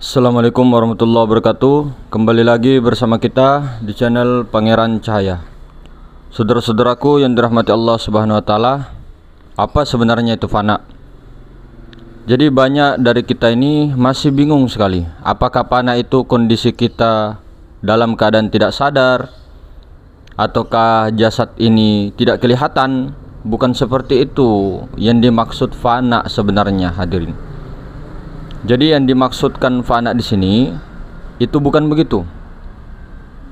Assalamualaikum warahmatullahi wabarakatuh. Kembali lagi bersama kita di channel Pangeran Cahaya. Saudara-saudaraku yang dirahmati Allah Subhanahu wa taala, apa sebenarnya itu fana? Jadi banyak dari kita ini masih bingung sekali. Apakah fana itu kondisi kita dalam keadaan tidak sadar, ataukah jasad ini tidak kelihatan? Bukan seperti itu yang dimaksud fana sebenarnya, hadirin. Jadi yang dimaksudkan fana di sini itu bukan begitu.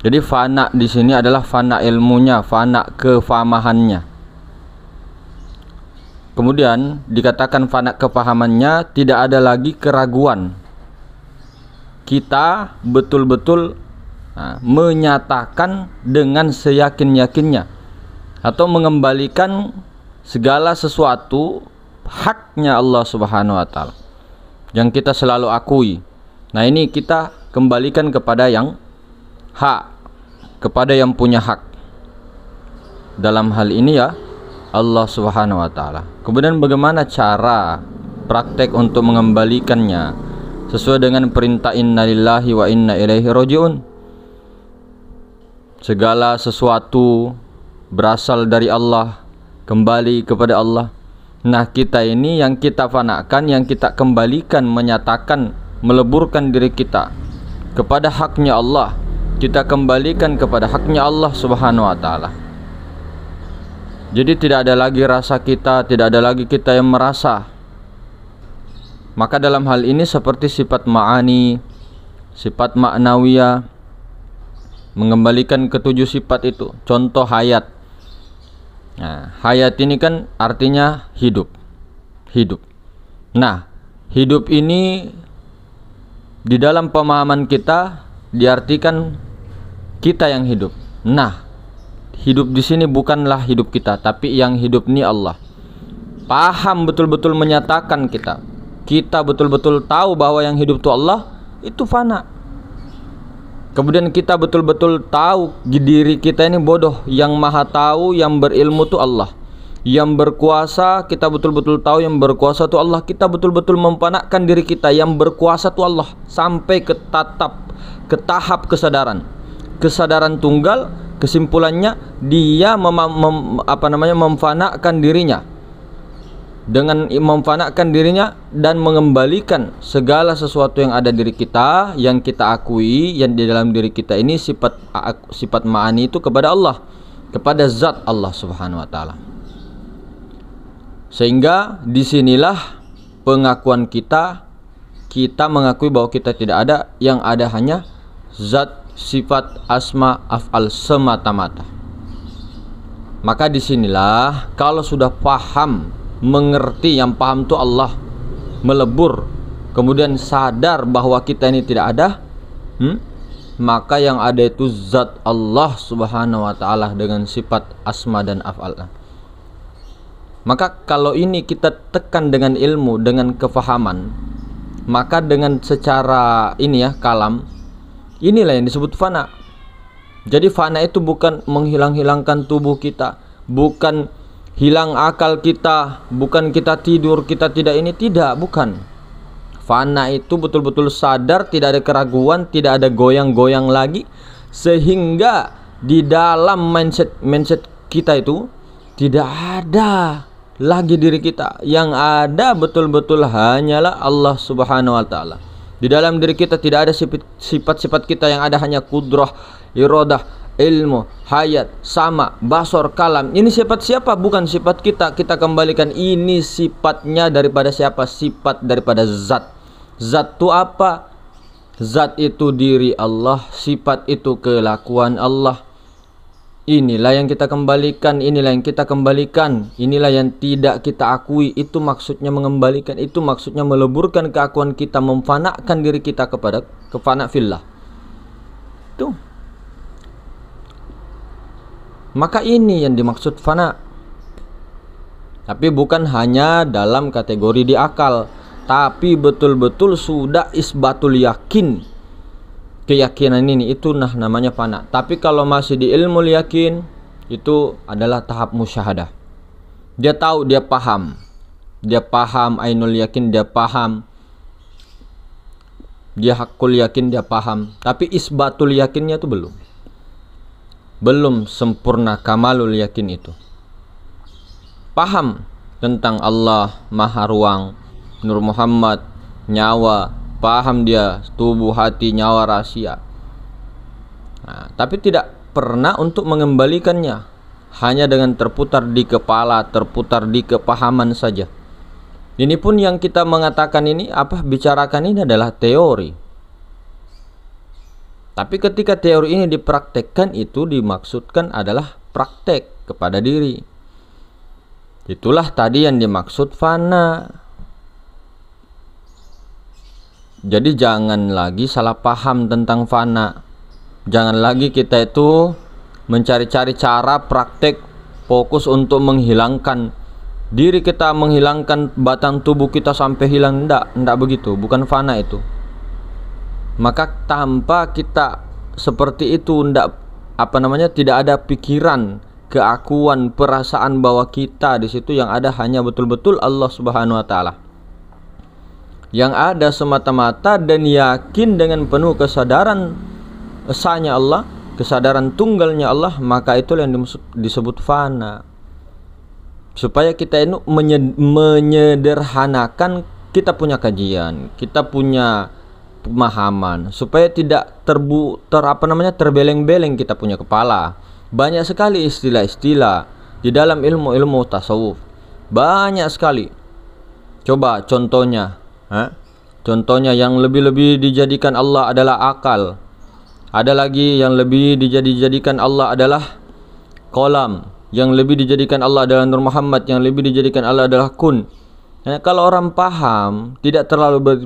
Jadi fana di sini adalah fana ilmunya, fana kefahamaannya. Kemudian dikatakan fana kepahamannya, tidak ada lagi keraguan. Kita betul-betul menyatakan dengan seyakin-yakinnya atau mengembalikan segala sesuatu haknya Allah Subhanahu wa taala yang kita selalu akui. Nah, ini kita kembalikan kepada yang hak, kepada yang punya hak. Dalam hal ini ya Allah Subhanahu wa taala. Kemudian bagaimana cara praktek untuk mengembalikannya sesuai dengan perintah innalillahi wa inna ilaihi rajiun. Segala sesuatu berasal dari Allah, kembali kepada Allah. Nah, kita ini yang kita fanakan, yang kita kembalikan, menyatakan, meleburkan diri kita kepada haknya Allah. Kita kembalikan kepada haknya Allah Subhanahu wa taala. Jadi tidak ada lagi rasa kita, tidak ada lagi kita yang merasa. Maka dalam hal ini seperti sifat ma'ani, sifat ma'nawiyah, mengembalikan ketujuh sifat itu. Contoh hayat. Nah, hayat ini kan artinya hidup. Hidup. Nah, hidup ini di dalam pemahaman kita diartikan kita yang hidup. Nah, hidup di sini bukanlah hidup kita, tapi yang hidup ini Allah. Paham betul-betul menyatakan kita. Kita betul-betul tahu bahwa yang hidup itu Allah, itu fana. Kemudian kita betul-betul tahu diri kita ini bodoh. Yang maha tahu, yang berilmu itu Allah. Yang berkuasa, kita betul-betul tahu yang berkuasa itu Allah. Kita betul-betul mempanakkan diri kita, yang berkuasa itu Allah. Sampai ke tahap kesadaran. Kesadaran tunggal, kesimpulannya dia memfanakan dirinya. Dengan memfanakan dirinya dan mengembalikan segala sesuatu yang ada diri kita, yang kita akui, yang di dalam diri kita ini sifat ma'ani itu kepada Allah, kepada zat Allah Subhanahu wa taala. Sehingga disinilah pengakuan kita mengakui bahwa kita tidak ada, yang ada hanya zat, sifat, asma, af'al semata-mata. Maka disinilah kalau sudah paham, mengerti, yang paham itu Allah, melebur, kemudian sadar bahwa kita ini tidak ada, maka yang ada itu zat Allah Subhanahu wa taala dengan sifat asma dan af'al. Maka kalau ini kita tekan dengan ilmu, dengan kefahaman, maka dengan secara ini ya, kalam, inilah yang disebut fana. Jadi fana itu bukan menghilang-hilangkan tubuh kita, bukan hilang akal kita, bukan kita tidur, kita tidak ini, tidak, bukan. Fana itu betul-betul sadar, tidak ada keraguan, tidak ada goyang-goyang lagi, sehingga di dalam mindset kita itu tidak ada lagi diri kita. Yang ada betul-betul hanyalah Allah Subhanahu wa taala. Di dalam diri kita tidak ada sifat-sifat kita, yang ada hanya kudrah, iradah, ilmu, hayat, sama, basor, kalam. Ini sifat siapa? Bukan sifat kita. Kita kembalikan ini sifatnya daripada siapa? Sifat daripada zat. Zat itu apa? Zat itu diri Allah, sifat itu kelakuan Allah. Inilah yang kita kembalikan, inilah yang kita kembalikan, inilah yang tidak kita akui. Itu maksudnya mengembalikan, itu maksudnya meleburkan keakuan kita, memfanakan diri kita kepada kefana fillah. Tuh. Maka ini yang dimaksud fana. Tapi bukan hanya dalam kategori di akal, tapi betul-betul sudah isbatul yakin. Keyakinan ini itu namanya fana. Tapi kalau masih di ilmu yakin, itu adalah tahap musyahadah. Dia tahu, dia paham. Dia paham ainul yakin, dia paham dia hakul yakin, dia paham, tapi isbatul yakinnya itu belum sempurna kamalul yakin itu. Paham tentang Allah, Maha Ruang, Nur Muhammad, nyawa, paham dia tubuh, hati, nyawa, rahasia. Nah, tapi tidak pernah untuk mengembalikannya, hanya dengan terputar di kepala, terputar di kepahaman saja. Ini pun yang kita mengatakan ini, bicarakan ini adalah teori. Tapi ketika teori ini dipraktekkan, itu dimaksudkan adalah praktek kepada diri. Itulah tadi yang dimaksud fana. Jadi jangan lagi salah paham tentang fana. Jangan lagi kita itu mencari-cari cara praktek fokus untuk menghilangkan diri kita, menghilangkan batang tubuh kita sampai hilang. Enggak begitu, bukan fana itu. Maka tanpa kita seperti itu, tidak ada pikiran, keakuan, perasaan bahwa kita di situ yang ada hanya betul-betul Allah Subhanahu wa taala. Yang ada semata-mata dan yakin dengan penuh kesadaran esanya Allah, kesadaran tunggalnya Allah, maka itulah yang disebut fana. Supaya kita ini menyederhanakan, kita punya kajian, kita punya pemahaman, supaya tidak terbeleng-beleng kita punya kepala. Banyak sekali istilah-istilah di dalam ilmu-ilmu tasawuf, banyak sekali. Coba contohnya, contohnya yang lebih-lebih dijadikan Allah adalah akal. Ada lagi yang lebih dijadikan Allah adalah kolam, yang lebih dijadikan Allah adalah Nur Muhammad, yang lebih dijadikan Allah adalah kun. Nah, kalau orang paham, tidak terlalu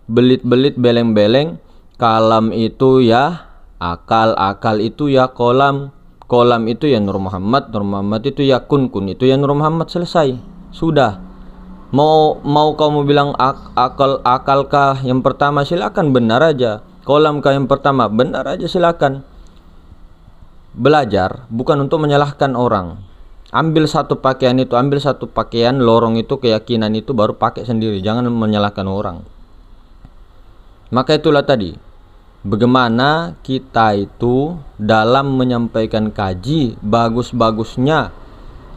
belit-belit, beleng-beleng, kalam itu ya akal, akal itu ya kolam, kolam itu ya Nur Muhammad, Nur Muhammad itu ya kun itu ya Nur Muhammad, selesai. Sudah. Mau kamu bilang akalkah yang pertama, silakan, benar aja. Kolamkah yang pertama, benar aja, silakan. Belajar bukan untuk menyalahkan orang. Ambil satu pakaian itu, ambil satu pakaian, lorong itu, keyakinan itu, baru pakai sendiri. Jangan menyalahkan orang. Maka itulah tadi, bagaimana kita itu dalam menyampaikan kaji,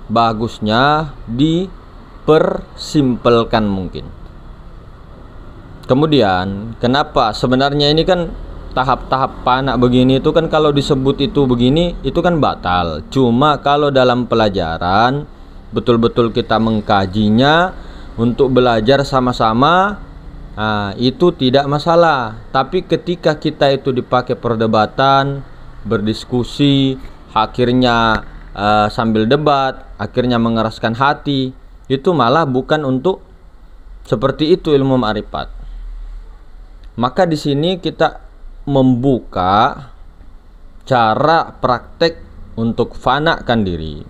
bagusnya dipersimpelkan mungkin. Kemudian kenapa sebenarnya ini kan tahap-tahap panak begini itu kan, kalau disebut itu begini itu kan batal. Cuma kalau dalam pelajaran betul-betul kita mengkajinya untuk belajar sama-sama, itu tidak masalah. Tapi ketika kita itu dipakai perdebatan, berdiskusi, akhirnya sambil debat, akhirnya mengeraskan hati, itu malah bukan untuk seperti itu ilmu ma'rifat. Maka di sini kita membuka cara praktek untuk fanakan diri.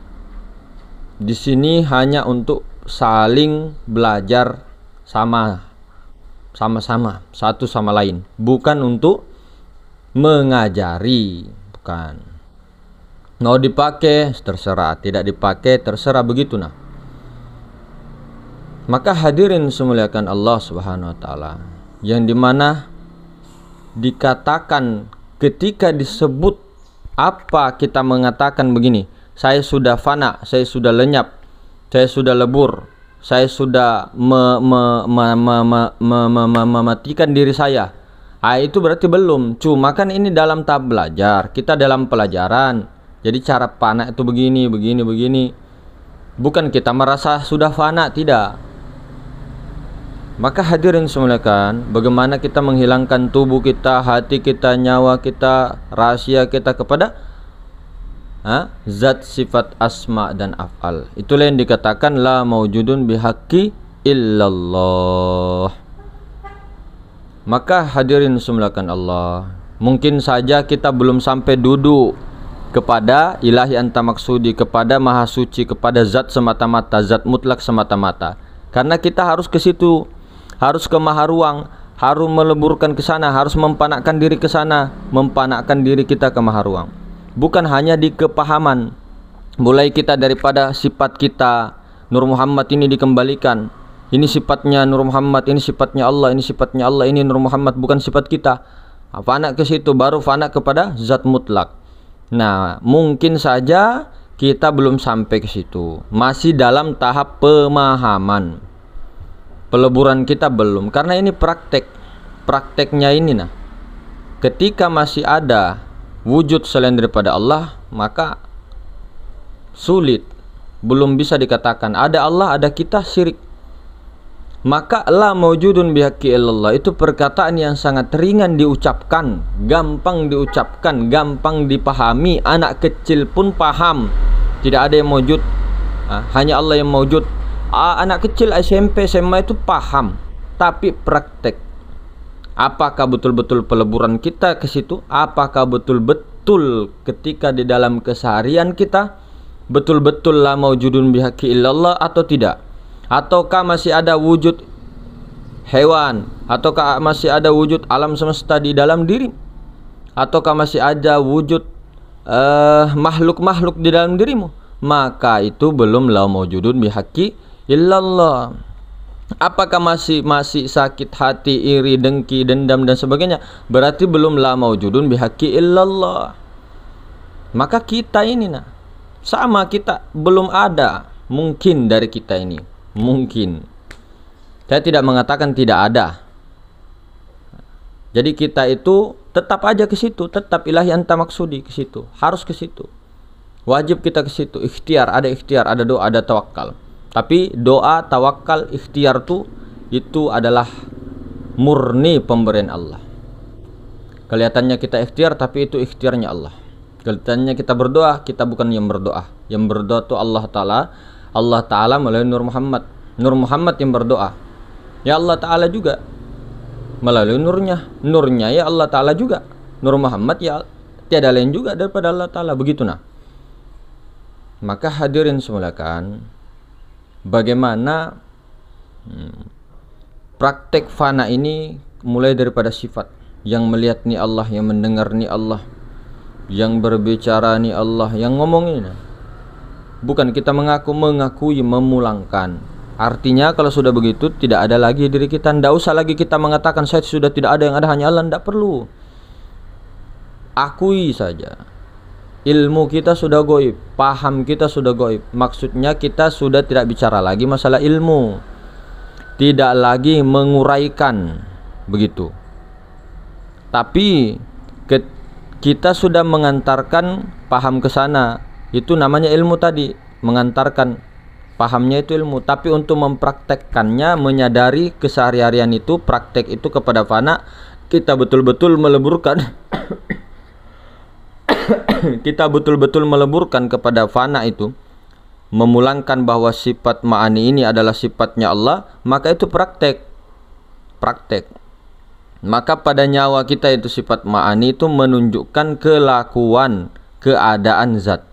Di sini hanya untuk saling belajar sama-sama satu sama lain, bukan untuk mengajari, bukan. Mau dipakai terserah, tidak dipakai terserah, begitu nah. Maka hadirin semuliakan Allah Subhanahu wa taala, yang dimana dikatakan ketika disebut apa kita mengatakan begini, saya sudah fana, saya sudah lenyap, saya sudah lebur, saya sudah mematikan diri saya. Itu berarti belum. Cuma kan ini dalam tahap belajar, kita dalam pelajaran. Jadi cara fana itu begini. Bukan kita merasa sudah fana, tidak. Maka hadirin semuliakan, bagaimana kita menghilangkan tubuh kita, hati kita, nyawa kita, rahasia kita kepada zat, sifat, asma dan af'al. Itulah yang dikatakan la maujudun bihaqqi illallah. Maka hadirin semuliakan Allah, mungkin saja kita belum sampai duduk kepada ilahi anta maksudi, kepada maha suci, kepada zat semata-mata, zat mutlak semata-mata. Karena kita harus ke situ, harus ke maha ruang, harus meleburkan ke sana, harus mempanakkan diri ke sana, mempanakkan diri kita ke maha ruang. Bukan hanya di kepahaman. Mulai kita daripada sifat kita, Nur Muhammad ini dikembalikan. ini sifatnya Nur Muhammad, ini sifatnya Allah, ini sifatnya Allah, ini Nur Muhammad, bukan sifat kita. Fana ke situ, baru fana kepada zat mutlak. Nah, mungkin saja kita belum sampai ke situ, masih dalam tahap pemahaman. Peleburan kita belum, karena ini prakteknya ini. Nah, ketika masih ada wujud selain daripada Allah, maka sulit, belum bisa dikatakan ada Allah, ada kita, syirik. Maka la maujudun bihaqqi illallah itu perkataan yang sangat ringan diucapkan, gampang diucapkan, gampang dipahami, anak kecil pun paham. Tidak ada yang maujud, hanya Allah yang maujud. Anak kecil SMP SMA itu paham, tapi praktek. Apakah betul-betul peleburan kita ke situ? Apakah betul-betul ketika di dalam keseharian kita betul-betul la maujudun bihaqqi illallah atau tidak? Ataukah masih ada wujud hewan? Ataukah masih ada wujud alam semesta di dalam diri? Ataukah masih ada wujud makhluk-makhluk di dalam dirimu? Maka itu belum la maujudun bihaqqi illallah. Apakah masih sakit hati, iri, dengki, dendam dan sebagainya? Berarti belum la maujudun bihaqqi illallah. Maka kita ini sama, kita belum ada mungkin dari kita ini. Mungkin. Saya tidak mengatakan tidak ada. Jadi kita itu tetap aja ke situ, tetap ilahi anta maksudi ke situ, harus ke situ. Wajib kita ke situ, ikhtiar, ada doa, ada tawakal. Tapi doa, tawakal, ikhtiar itu adalah murni pemberian Allah. Kelihatannya kita ikhtiar, tapi itu ikhtiarnya Allah. Kelihatannya kita berdoa, kita bukan yang berdoa. Yang berdoa itu Allah Ta'ala melalui Nur Muhammad. Nur Muhammad yang berdoa, ya Allah Ta'ala juga melalui nurnya ya Allah Ta'ala juga. Nur Muhammad ya tiada lain juga daripada Allah Ta'ala. Begitu Maka hadirin semulakan, bagaimana praktek fana ini mulai daripada sifat. Yang melihat nih Allah, yang mendengar nih Allah, yang berbicara nih Allah, yang ngomong ini. Bukan kita mengakui, memulangkan. Artinya kalau sudah begitu tidak ada lagi diri kita. Tidak usah lagi kita mengatakan saya sudah tidak ada, yang ada hanya Allah. Tidak perlu. Akui saja. Ilmu kita sudah goib, paham kita sudah goib. Maksudnya kita sudah tidak bicara lagi masalah ilmu, tidak lagi menguraikan, begitu. Tapi kita sudah mengantarkan paham ke sana. Itu namanya ilmu tadi, mengantarkan pahamnya itu ilmu. Tapi untuk mempraktekkannya, menyadari keseharian itu, praktek itu kepada fana, kita betul-betul meleburkan kita betul-betul meleburkan kepada fana itu, memulangkan bahwa sifat ma'ani ini adalah sifatnya Allah, maka itu praktek. Maka pada nyawa kita itu sifat ma'ani itu menunjukkan kelakuan, keadaan zat.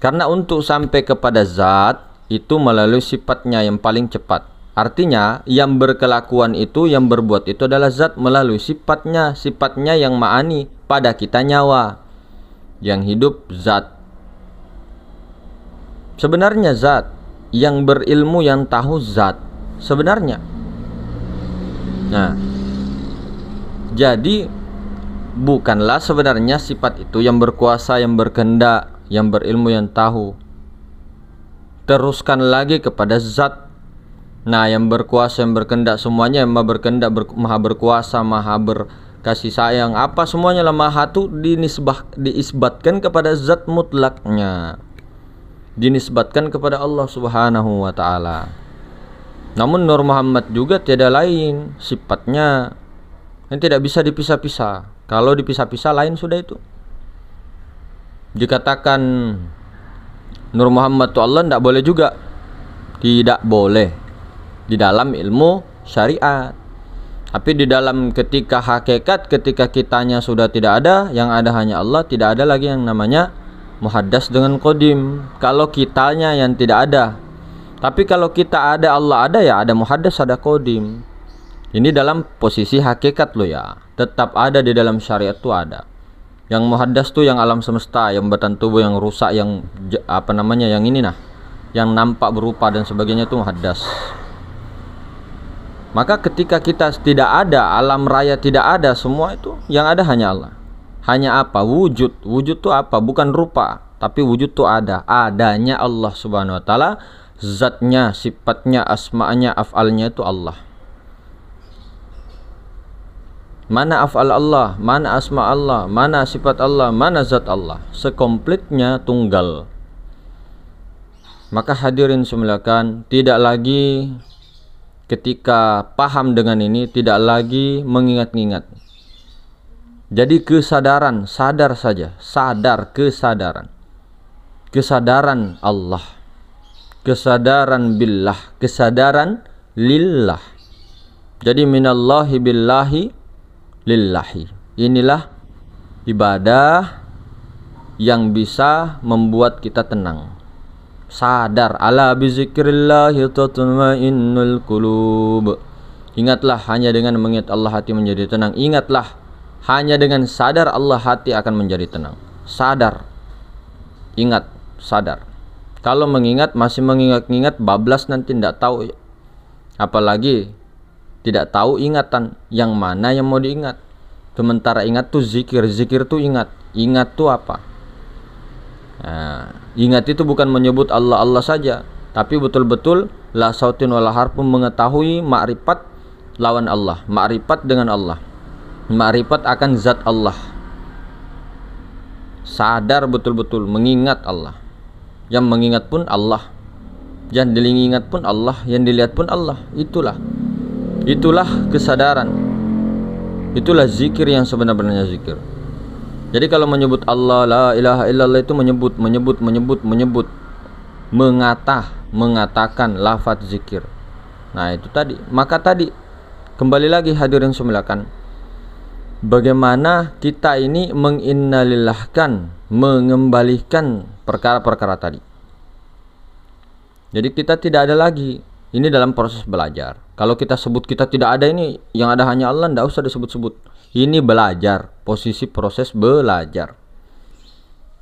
Karena untuk sampai kepada zat itu melalui sifatnya yang paling cepat. Artinya yang berkelakuan itu, yang berbuat itu adalah zat melalui sifatnya yang ma'ani. Pada kita nyawa, yang hidup zat. Sebenarnya zat, yang berilmu, yang tahu zat sebenarnya. Nah, jadi bukanlah sebenarnya sifat itu yang berkuasa, yang berkehendak, yang berilmu, yang tahu. Teruskan lagi kepada zat. Nah, yang berkuasa, yang berkehendak, semuanya yang maha berkehendak, maha berkuasa, maha berkasih sayang, apa semuanya lah maha itu diisbatkan kepada zat mutlaknya, dinisbatkan kepada Allah Subhanahu wa ta'ala. Namun Nur Muhammad juga tiada lain sifatnya, yang tidak bisa dipisah-pisah. Kalau dipisah-pisah lain sudah itu. Dikatakan Nur Muhammad itu Allah, tidak boleh juga. Tidak boleh di dalam ilmu syariat. Tapi di dalam ketika hakikat, ketika kitanya sudah tidak ada, yang ada hanya Allah, tidak ada lagi yang namanya muhaddas dengan qadim. Kalau kitanya yang tidak ada. Tapi kalau kita ada, Allah ada, ya ada muhaddas, ada qadim. Ini dalam posisi hakikat loh ya. Tetap ada di dalam syariat itu ada. Yang muhaddas tuh yang alam semesta, yang batan tubuh, yang rusak, yang yang ini yang nampak berupa dan sebagainya itu muhaddas. Maka ketika kita tidak ada, alam raya tidak ada, semua itu yang ada hanya Allah. Hanya apa? Wujud. Wujud itu apa? Bukan rupa, tapi wujud itu ada. Adanya Allah Subhanahu wa taala, zatnya, sifatnya, asma'nya, af'alnya itu Allah. Mana af'al Allah, mana asma Allah, mana sifat Allah, mana zat Allah, sekomplitnya tunggal. Maka hadirin semuliakan, tidak lagi ketika paham dengan ini, tidak lagi mengingat-ingat. Jadi kesadaran, sadar saja, sadar, kesadaran. Kesadaran Allah, kesadaran billah, kesadaran lillah. Jadi minallahi billahi lillahi. Inilah ibadah yang bisa membuat kita tenang. Sadar, ala bizikrillahi tatma'innul qulub. Ingatlah, hanya dengan mengingat Allah hati menjadi tenang. Ingatlah, hanya dengan sadar Allah hati akan menjadi tenang. Sadar, ingat, sadar. Kalau mengingat masih mengingat-ingat, bablas nanti tidak tahu. Apalagi tidak tahu ingatan yang mana yang mau diingat. Sementara ingat tuh zikir, zikir tuh ingat. Ingat tuh apa? Nah, ingat itu bukan menyebut Allah Allah saja, tapi betul-betul la sautin wala harfun, mengetahui makrifat lawan Allah, makrifat dengan Allah, makrifat akan zat Allah. Sadar betul-betul mengingat Allah. Yang mengingat pun Allah, yang diingat pun Allah, yang dilihat pun Allah. Itulah kesadaran. Itulah zikir yang sebenar-benarnya zikir. Jadi kalau menyebut Allah, la ilaha illallah, itu menyebut, mengatakan lafaz zikir. Nah, itu tadi. Maka tadi kembali lagi hadirin semuliakan, bagaimana kita ini menginnalillahkan, mengembalikan perkara-perkara tadi. Jadi kita tidak ada lagi. Ini dalam proses belajar. Kalau kita sebut kita tidak ada, ini yang ada hanya Allah, tidak usah disebut-sebut. Ini belajar, posisi proses belajar.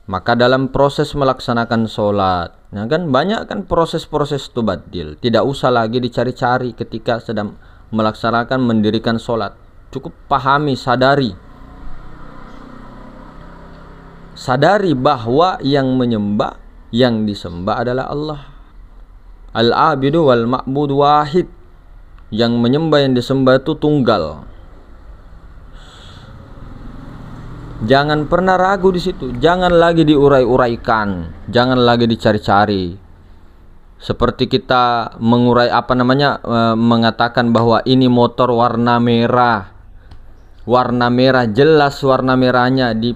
Maka dalam proses melaksanakan sholat, nah kan banyak kan proses-proses tubadil. Tidak usah lagi dicari-cari ketika sedang melaksanakan mendirikan sholat. Cukup pahami, sadari. Sadari bahwa yang menyembah, yang disembah adalah Allah. Al-abidu wal ma'bud wahid. Yang menyembah, yang disembah itu tunggal. Jangan pernah ragu di situ. Jangan lagi diurai-uraikan. Jangan lagi dicari-cari. Seperti kita mengurai mengatakan bahwa ini motor warna merah. Warna merah, jelas warna merahnya di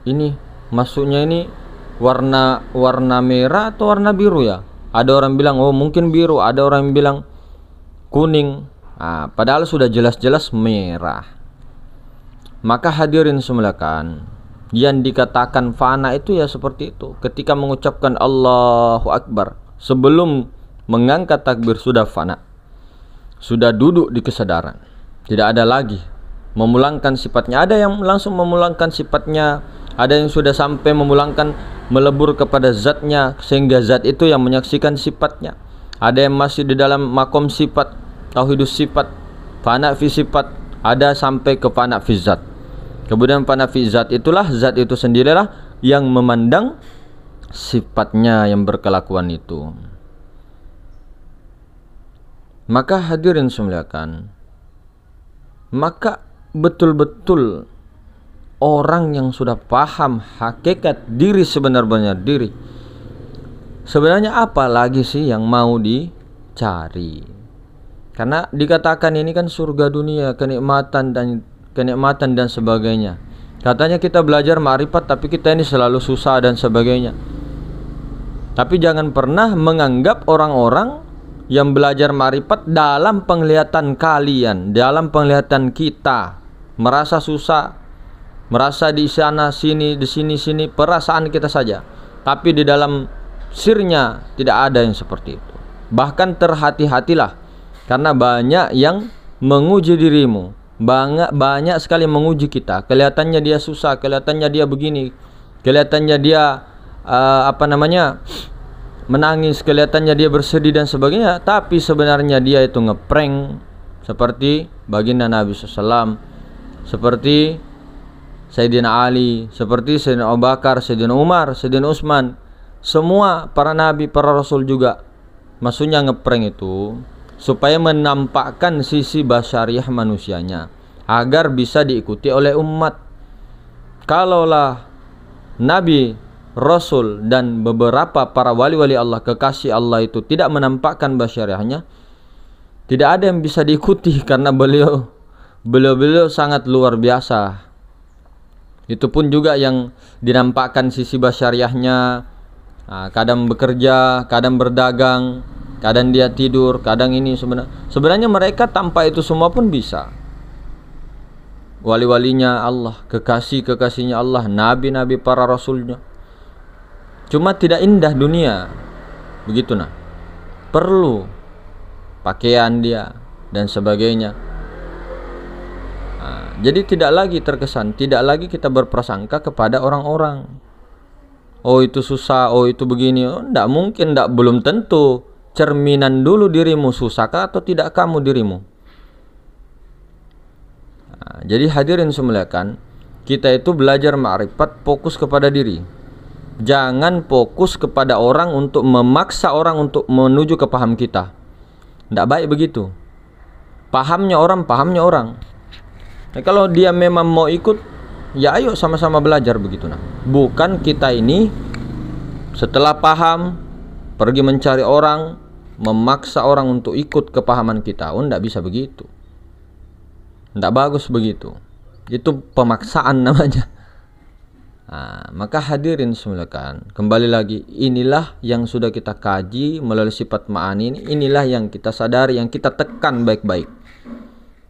ini. Masuknya ini warna merah atau warna biru ya? Ada orang bilang oh mungkin biru, ada orang yang bilang kuning. Nah, padahal sudah jelas-jelas merah. Maka hadirin semuliakan, yang dikatakan fana itu ya seperti itu. Ketika mengucapkan Allahu Akbar, sebelum mengangkat takbir sudah fana, sudah duduk di kesadaran. Tidak ada lagi memulangkan sifatnya. Ada yang langsung memulangkan sifatnya, ada yang sudah sampai memulangkan, melebur kepada zatnya, sehingga zat itu yang menyaksikan sifatnya. Ada yang masih di dalam makom sifat, tauhidus sifat, fana fi sifat, ada sampai ke fana fi zat. Kemudian fana fi zat itulah, zat itu sendirilah yang memandang sifatnya yang berkelakuan itu. Maka hadirin semuliakan, maka betul-betul orang yang sudah paham hakikat diri sebenar-benar diri, sebenarnya apa lagi sih yang mau dicari? Karena dikatakan ini kan surga dunia, kenikmatan dan sebagainya. Katanya kita belajar ma'rifat, tapi kita ini selalu susah dan sebagainya. Tapi jangan pernah menganggap orang-orang yang belajar ma'rifat dalam penglihatan kalian, dalam penglihatan kita, merasa susah, merasa di sana sini, di sini perasaan kita saja. Tapi di dalam sirnya tidak ada yang seperti itu. Bahkan terhati-hatilah, karena banyak yang menguji dirimu. Banyak sekali menguji kita. Kelihatannya dia susah, kelihatannya dia begini, kelihatannya dia menangis, kelihatannya dia bersedih dan sebagainya, tapi sebenarnya dia itu ngeprank, seperti baginda Nabi SAW, seperti Sayyidina Ali, seperti Sayyidina Abu Bakar, Sayyidina Umar, Sayyidina Utsman. Semua para nabi, para rasul juga. Maksudnya ngeprank itu supaya menampakkan sisi basyariah manusianya agar bisa diikuti oleh umat. Kalaulah nabi, rasul dan beberapa para wali-wali Allah, kekasih Allah itu tidak menampakkan basyariahnya, tidak ada yang bisa diikuti karena beliau sangat luar biasa. Itu pun juga yang dinampakkan sisi basyariahnya, kadang bekerja, kadang berdagang, kadang dia tidur, kadang ini. Sebenarnya mereka tanpa itu semua pun bisa. Wali-walinya Allah, kekasih-kekasihnya Allah, nabi-nabi, para rasulnya. Cuma tidak indah dunia. Begitu nah. Perlu pakaian dia dan sebagainya. Jadi tidak lagi terkesan, tidak lagi kita berprasangka kepada orang-orang. Oh itu susah, oh itu begini. Oh, tidak mungkin, belum tentu. Cerminan dulu dirimu, susahkah atau tidak kamu dirimu. Jadi hadirin semuliakan, kita itu belajar ma'rifat, fokus kepada diri. Jangan fokus kepada orang untuk memaksa orang untuk menuju ke paham kita. Tidak baik begitu. Pahamnya orang, pahamnya orang. Nah, kalau dia memang mau ikut, ya ayo sama-sama belajar begitu nah. Bukan kita ini setelah paham pergi mencari orang, memaksa orang untuk ikut kepahaman kita. Oh, tidak bisa begitu. Tidak bagus begitu. Itu pemaksaan namanya. Maka hadirin semuliakan, kembali lagi, inilah yang sudah kita kaji melalui sifat ma'ani ini. Inilah yang kita sadari, yang kita tekan baik-baik,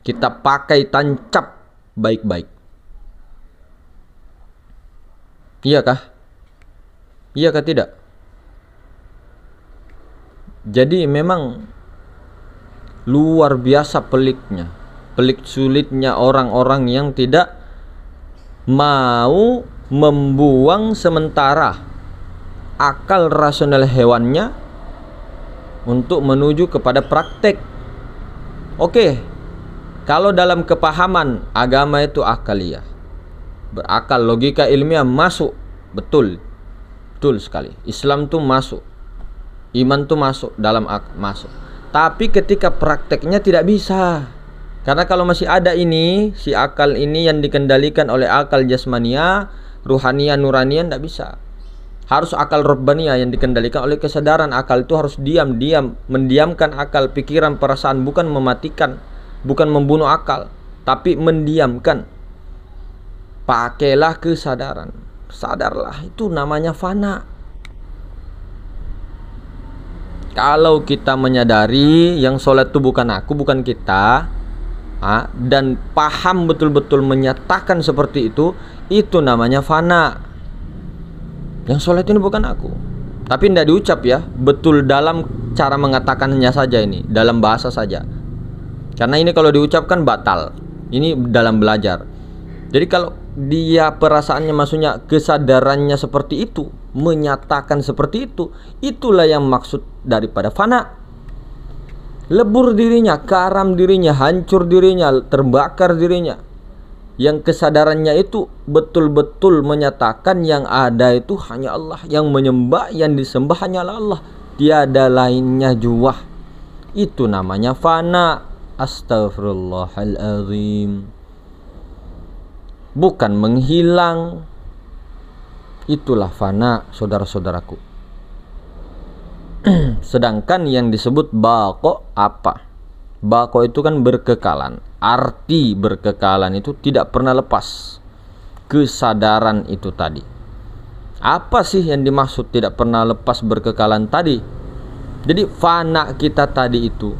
kita pakai tancap baik-baik. Iyakah? Iyakah tidak? Jadi memang luar biasa pelik sulitnya orang-orang yang tidak mau membuang sementara akal rasional hewannya untuk menuju kepada praktek. Oke, kalau dalam kepahaman agama itu akaliyah, berakal, logika ilmiah masuk, betul sekali. Islam tuh masuk, iman tuh masuk dalam masuk. Tapi ketika prakteknya tidak bisa. Karena kalau masih ada ini, si akal ini yang dikendalikan oleh akal jasmania, ruhania, nurania, tidak bisa. Harus akal robbania yang dikendalikan oleh kesadaran. Akal itu harus diam, mendiamkan akal, pikiran, perasaan, bukan mematikan, bukan membunuh akal, tapi mendiamkan. Pakailah kesadaran. Sadarlah, itu namanya fana. Kalau kita menyadari yang sholat itu bukan aku, bukan kita, dan paham betul-betul menyatakan seperti itu namanya fana. Yang sholat ini bukan aku. Tapi tidak diucap ya, betul dalam cara mengatakannya saja ini, dalam bahasa saja. Karena ini kalau diucapkan batal. Ini dalam belajar. Jadi kalau dia perasaannya, maksudnya kesadarannya seperti itu, menyatakan seperti itu, itulah yang maksud daripada fana. Lebur dirinya, karam dirinya, hancur dirinya, terbakar dirinya. Yang kesadarannya itu betul-betul menyatakan yang ada itu hanya Allah, yang menyembah, yang disembah hanyalah Allah, tiada lainnya jua. Itu namanya fana. Astaghfirullahaladzim. Bukan menghilang. Itulah fana, saudara-saudaraku. Sedangkan yang disebut baqo apa? Baqo itu kan berkekalan. Arti berkekalan itu tidak pernah lepas. Kesadaran itu tadi. Apa sih yang dimaksud tidak pernah lepas berkekalan tadi? Jadi fana kita tadi itu,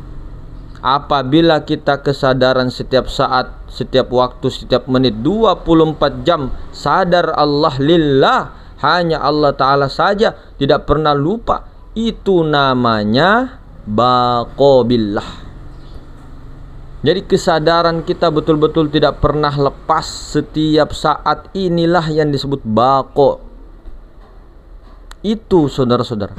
apabila kita kesadaran setiap saat, setiap waktu, setiap menit, 24 jam sadar Allah lillah, hanya Allah Ta'ala saja, tidak pernah lupa, itu namanya baqo billah. Jadi kesadaran kita betul-betul tidak pernah lepas setiap saat, inilah yang disebut baqo. Itu saudara-saudara.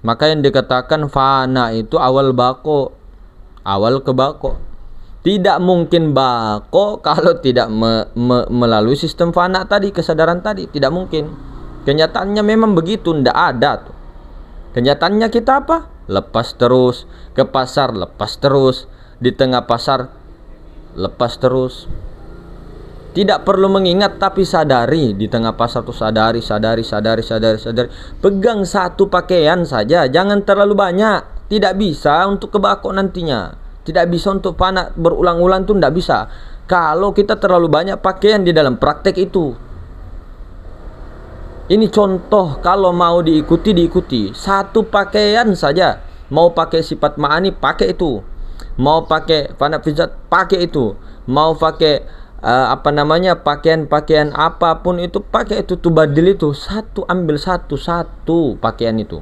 Maka yang dikatakan fana itu awal baqo. Awal ke bako. Tidak mungkin bako kalau tidak melalui sistem fana tadi, kesadaran tadi. Tidak mungkin. Kenyataannya memang begitu, ndak ada tuh. Kenyataannya kita apa? Lepas terus. Ke pasar lepas terus. Di tengah pasar lepas terus. Tidak perlu mengingat tapi sadari. Di tengah pasar tuh sadari. Pegang satu pakaian saja, jangan terlalu banyak. Tidak bisa untuk kebako nantinya. Tidak bisa untuk fana berulang-ulang tuh tidak bisa. Kalau kita terlalu banyak pakaian di dalam praktek itu. Ini contoh, kalau mau diikuti. Satu pakaian saja. Mau pakai sifat ma'ani, pakai itu. Mau pakai fana fizat, pakai itu. Mau pakai pakaian apapun itu, pakai itu. Tubadil itu. Satu, ambil satu pakaian itu.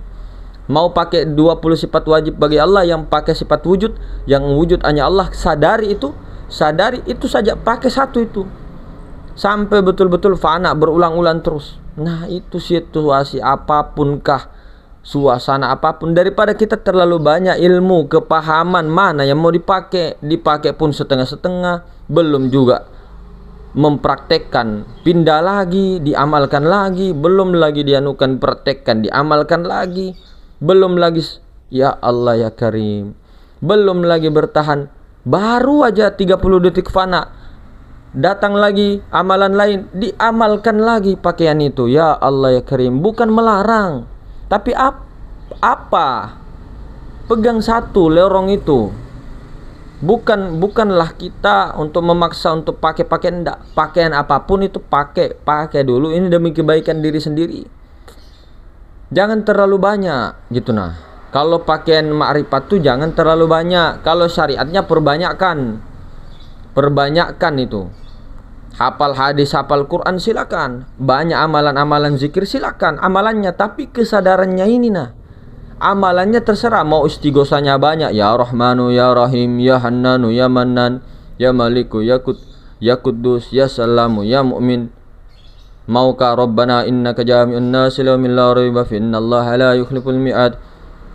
Mau pakai 20 sifat wajib bagi Allah, yang pakai sifat wujud, yang wujud hanya Allah, sadari itu saja, pakai satu itu. Sampai betul-betul fana berulang-ulang terus. Nah, itu situasi apapunkah, suasana apapun, daripada kita terlalu banyak ilmu, kepahaman mana yang mau dipakai pun setengah-setengah, belum juga mempraktekkan, pindah lagi, diamalkan lagi, belum lagi dianukan, praktekkan, diamalkan lagi, belum lagi, ya Allah ya Karim, belum lagi bertahan, baru aja 30 detik fana, datang lagi amalan lain, diamalkan lagi pakaian itu. Ya Allah ya Karim, bukan melarang, tapi apa? Pegang satu lorong itu. Bukanlah kita untuk memaksa untuk pakai pakaian, enggak. Pakaian apapun itu pakai dulu, ini demi kebaikan diri sendiri. Jangan terlalu banyak gitu nah. Kalau pakaian ma'rifat tuh jangan terlalu banyak. Kalau syariatnya perbanyakkan itu. Hafal hadis, hafal Quran silakan. Banyak amalan-amalan zikir silakan amalannya, tapi kesadarannya ini nah. Amalannya terserah, mau istighosanya banyak, ya Rahmanu, ya Rahim, ya Hannanu, ya Mannan, ya Maliku, ya Quddus, ya Salamu, ya Mu'min. Mauka Rabbana innaka jami'un nasi liyaumin la raiba fi innallaha la yukhliful mi'ad.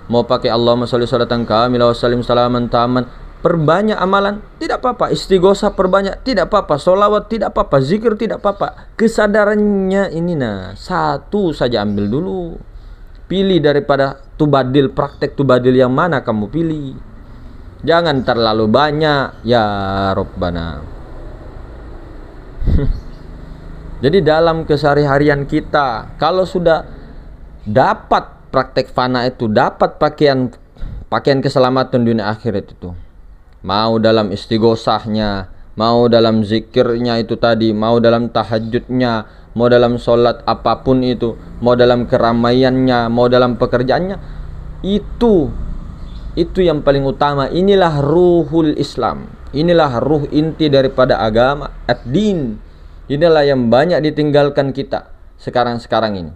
Mau pakai Allahumma sholli sholatan kamilah wa sallim salaman taman. Perbanyak amalan, tidak apa-apa. Istighosah perbanyak, tidak apa-apa. Sholawat tidak apa-apa. Zikir tidak apa-apa. Kesadarannya ini nah, satu saja ambil dulu. Pilih daripada tubadil, praktek tubadil yang mana kamu pilih. Jangan terlalu banyak, ya Rabbana. Jadi dalam keseharian kita, kalau sudah dapat praktek fana itu, dapat pakaian keselamatan dunia akhirat itu, mau dalam istighosahnya, mau dalam zikirnya itu tadi, mau dalam tahajudnya, mau dalam sholat apapun itu, mau dalam keramaiannya, mau dalam pekerjaannya, itu yang paling utama. Inilah ruhul Islam, inilah ruh inti daripada agama ad-din. Inilah yang banyak ditinggalkan kita sekarang ini,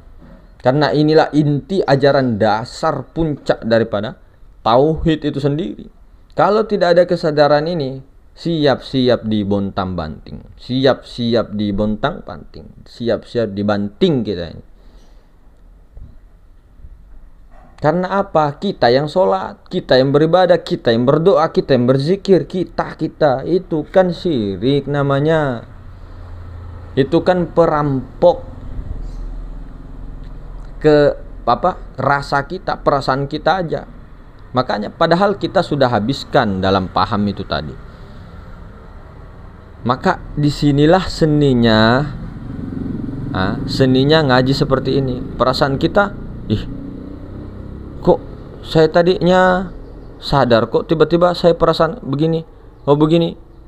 karena inilah inti ajaran dasar puncak daripada tauhid itu sendiri. Kalau tidak ada kesadaran ini, siap-siap dibontang-banting, siap-siap dibontang-banting, siap-siap dibanting kita ini. Karena apa? Kita yang sholat, kita yang beribadah, kita yang berdoa, kita yang berzikir, kita itu kan syirik namanya. Itu kan perampok rasa kita, perasaan kita aja. Makanya padahal kita sudah habiskan dalam paham itu tadi. Maka disinilah seninya ngaji seperti ini. Perasaan kita, kok saya tadinya sadar, kok tiba-tiba saya perasaan begini,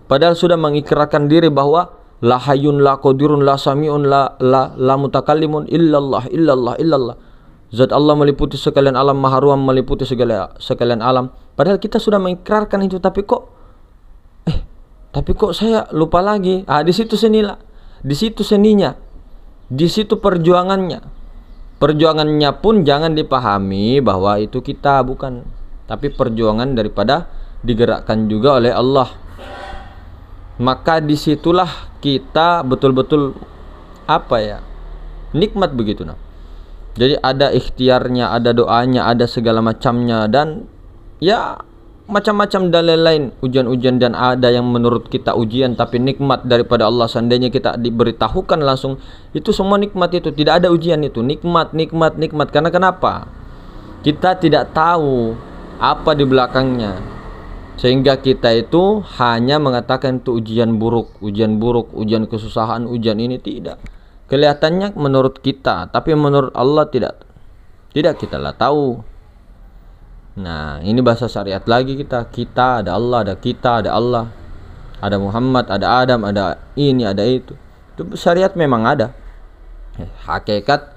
padahal sudah mengikrarkan diri bahwa la hayyun la qadirun la sami'un la mutakallimun illallah. Zat Allah meliputi sekalian alam, maha ruam meliputi sekalian alam. Padahal kita sudah mengikrarkan itu, tapi kok saya lupa lagi. Di situ seninya, di situ perjuangannya. Perjuangannya pun jangan dipahami bahwa itu kita, bukan, tapi perjuangan daripada digerakkan juga oleh Allah. Maka disitulah kita betul-betul nikmat begitu nah. Jadi ada ikhtiarnya, ada doanya, ada segala macamnya, dan ya macam-macam dalil lain, ujian-ujian, dan ada yang menurut kita ujian tapi nikmat daripada Allah. Seandainya kita diberitahukan langsung, itu semua nikmat, itu tidak ada ujian, itu nikmat, nikmat, nikmat. Karena kenapa? Kita tidak tahu apa di belakangnya, sehingga kita itu hanya mengatakan itu ujian buruk, ujian buruk, ujian kesusahan, ujian ini. Tidak, kelihatannya menurut kita, tapi menurut Allah tidak kita lah tahu. Nah, ini bahasa syariat lagi kita ada Allah, ada kita, ada Allah, ada Muhammad, ada Adam, ada ini, ada itu. Itu syariat memang ada. Hakikat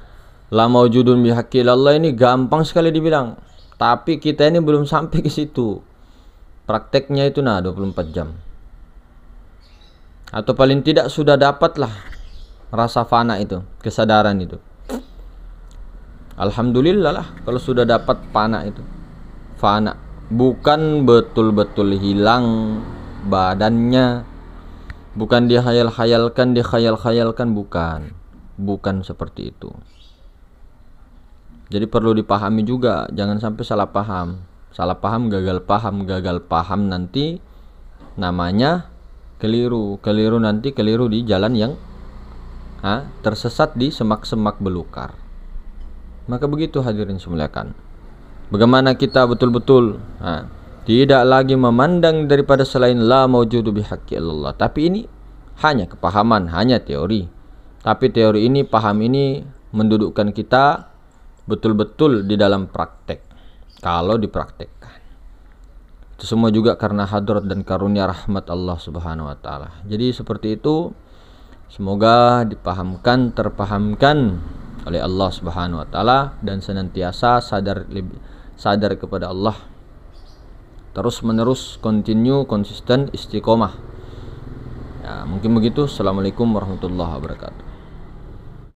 la maujudun bihaqqil Allah ini gampang sekali dibilang, tapi kita ini belum sampai ke situ. Prakteknya itu 24 jam. Atau paling tidak sudah dapatlah rasa fana itu, kesadaran itu. Alhamdulillah lah kalau sudah dapat fana itu. Fana, bukan betul-betul hilang badannya, bukan dikhayal-khayalkan, bukan seperti itu. Jadi perlu dipahami juga, jangan sampai salah paham, gagal paham nanti namanya keliru nanti keliru di jalan yang tersesat di semak-semak belukar. Maka begitu hadirin semuliakan, bagaimana kita betul-betul tidak lagi memandang daripada selain la maujudu bihaqqi Allah. Tapi ini hanya kepahaman, hanya teori. Tapi teori ini, paham ini mendudukkan kita betul-betul di dalam praktek. Kalau dipraktekkan, itu semua juga karena hadrat dan karunia rahmat Allah Subhanahu wa taala. Jadi seperti itu, semoga dipahamkan, terpahamkan oleh Allah Subhanahu wa taala, dan senantiasa sadar kepada Allah, terus menerus, continue, konsisten, istiqomah. Ya, mungkin begitu. Assalamualaikum warahmatullahi wabarakatuh.